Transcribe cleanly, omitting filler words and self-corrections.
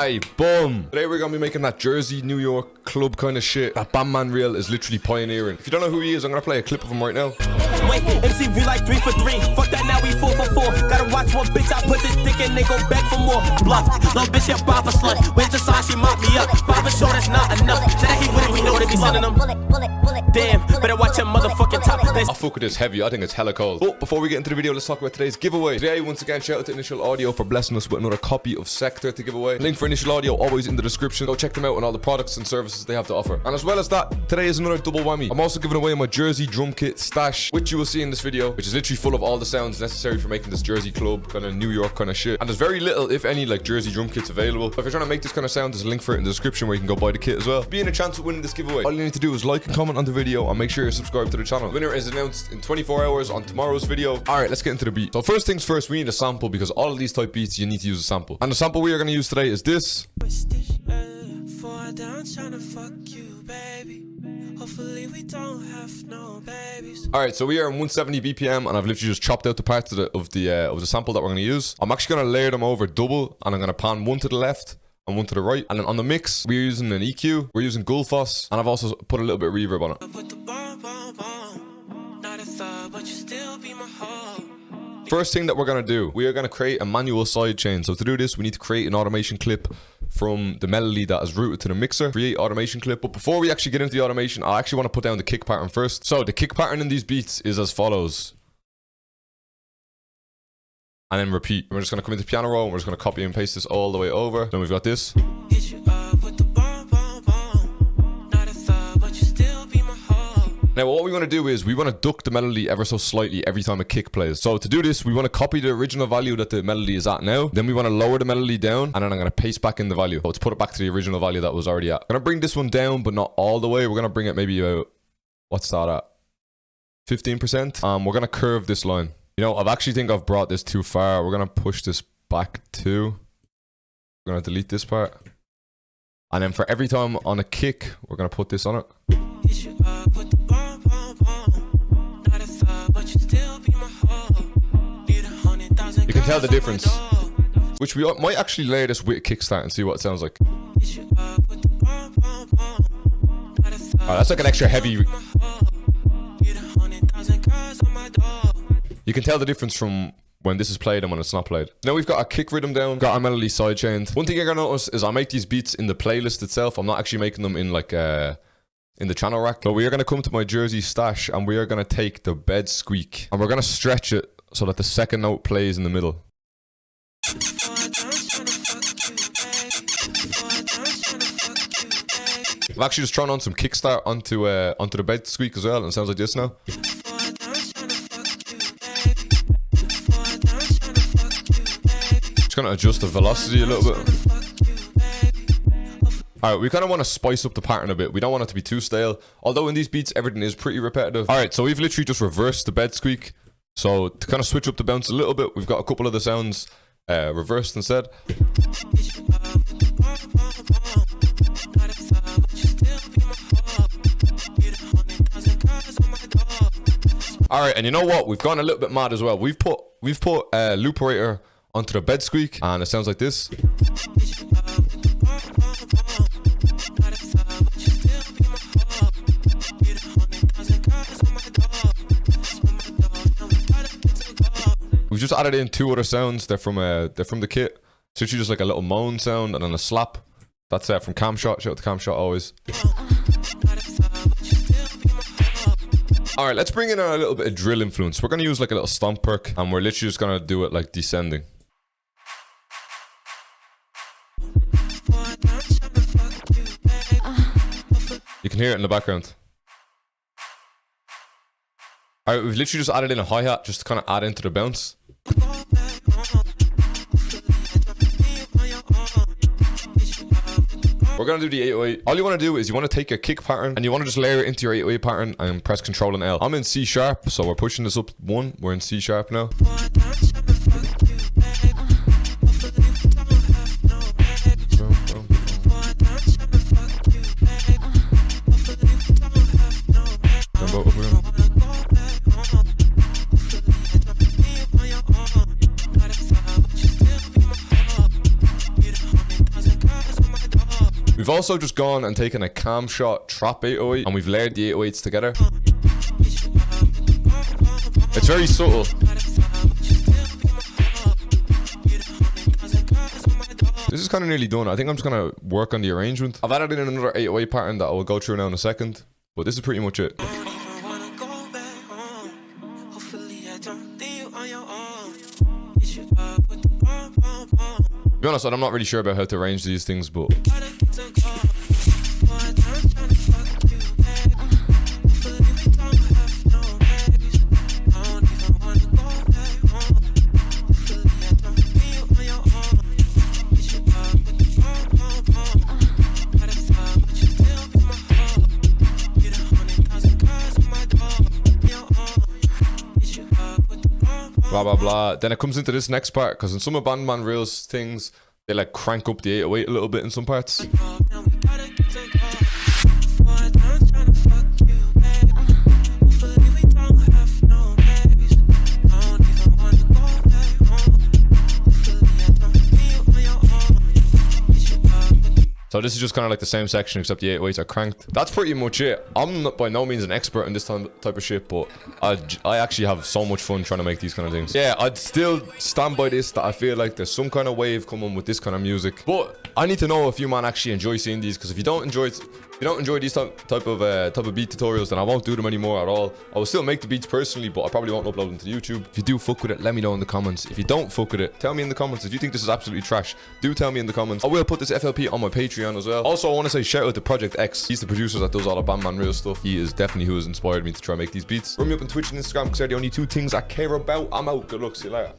Alright, boom. Today we're gonna be making that Jersey, New York club kind of shit that Bandmanrill is literally pioneering. If you don't know who he is, I'm gonna play a clip of him right now. Wait, MCVERTT like 3 for 3. Fuck that, now we 4 for 4. Gotta watch one bitch, I put this dick and they go back for more. Bluff, little bitch, yeah, 5 for slut. Went to sign, she mopped me up. 5 for sure, that's not enough. Said that he with it, we know they be sending them. Damn, better watch your motherfucking top. I fuck with this heavy, I think it's hella cold. But before we get into the video, let's talk about today's giveaway. Today, once again, shout out to Initial Audio for blessing us with another copy of Sector to give away. Link for Initial Audio always in the description. Go check them out and all the products and services they have to offer. And as well as that, today is another double whammy. I'm also giving away my Jersey drum kit stash, which you will see in this video, which is literally full of all the sounds necessary for making this Jersey club kind of New York kind of shit. And there's very little, if any, like Jersey drum kits available. So if you're trying to make this kind of sound, there's a link for it in the description where you can go buy the kit as well. Being a chance of winning this giveaway, all you need to do is like and comment on the video and make sure you're subscribed to the channel. The winner is announced in 24 hours on tomorrow's video. Alright, let's get into the beat. So first things first, we need a sample because all of these type beats you need to use a sample. And the sample we are going to use today is this. Alright, so we are on 170 BPM and I've literally just chopped out the parts of the sample that we're going to use. I'm actually going to layer them over double and I'm going to pan one to the left and one to the right. And then on the mix, we're using an EQ, we're using Gulfos, and I've also put a little bit of reverb on it. First thing that we're going to do, we are going to create a manual sidechain. So to do this, we need to create an automation clip from the melody that is routed to the mixer. Create automation clip. But before we actually get into the automation, I actually want to put down the kick pattern first. So the kick pattern in these beats is as follows. And then repeat. We're just going to come into piano roll and we're just going to copy and paste this all the way over. Then we've got this. Now what we want to do is we want to duck the melody ever so slightly every time a kick plays. So to do this, we want to copy the original value that the melody is at now. Then we want to lower the melody down and then I'm going to paste back in the value. So to put it back to the original value that was already at. I'm going to bring this one down, but not all the way. We're going to bring it maybe about, what's that at? 15%. We're going to curve this line. You know, I actually think I've brought this too far. We're going to push this back too. We're going to delete this part. And then for every time on a kick, we're going to put this on it. You can tell the difference, which we might actually layer this with a kickstart and see what it sounds like. That's like an extra heavy. You can tell the difference from when this is played and when it's not played. Now we've got our kick rhythm down, got our melody sidechained. One thing you're gonna notice is I make these beats in the playlist itself. I'm not actually making them in like in the channel rack. So we are gonna come to my Jersey stash and we are gonna take the bed squeak and we're gonna stretch it so that the second note plays in the middle. I've actually just thrown on some kickstart onto the bed squeak as well, and it sounds like this now. Just gonna adjust the velocity a little bit. Alright, we kind of want to spice up the pattern a bit. We don't want it to be too stale. Although in these beats, everything is pretty repetitive. Alright, so we've literally just reversed the bed squeak. So to kind of switch up the bounce a little bit, we've got a couple of the sounds reversed instead. Alright, and you know what? We've gone a little bit mad as well. We've put a looperator onto the bed squeak, and it sounds like this. We've just added in two other sounds. They're from the kit. It's literally just like a little moan sound and then a slap. That's from Camshot. Shout out to Camshot always. Alright, let's bring in a little bit of drill influence. We're going to use like a little stomp perk and we're literally just going to do it like descending. You can hear it in the background. Alright, we've literally just added in a hi-hat just to kind of add into the bounce. We're going to do the 808. All you want to do is you want to take your kick pattern and you want to just layer it into your 808 pattern and press Ctrl and L. I'm in C sharp, so we're pushing this up one. We're in C sharp now. We've also just gone and taken a cam shot trap 808 and we've layered the 808s together. It's very subtle. This is kind of nearly done. I think I'm just gonna work on the arrangement. I've added in another 808 pattern that I will go through now in a second, but this is pretty much it. To be honest, I'm not really sure about how to arrange these things, but blah blah blah. Then it comes into this next part, because in some of Bandmanrill's things they like crank up the 808 a little bit in some parts. So this is just kind of like the same section, except the 808s are cranked. That's pretty much it. I'm not by no means an expert in this type of shit, but I actually have so much fun trying to make these kind of things. Yeah, I'd still stand by this, that I feel like there's some kind of wave coming with this kind of music. But I need to know if you man actually enjoy seeing these, because if you don't enjoy it, if you don't enjoy these type of beat tutorials, then I won't do them anymore at all. I will still make the beats personally, but I probably won't upload them to YouTube. If you do fuck with it, let me know in the comments. If you don't fuck with it, tell me in the comments. If you think this is absolutely trash, do tell me in the comments. I will put this FLP on my Patreon as well. Also, I want to say shout out to Project X. He's the producer that does all the Bandmanrill stuff. He is definitely who has inspired me to try and make these beats. Run me up on Twitch and Instagram, because they're the only two things I care about. I'm out. Good luck. See you later.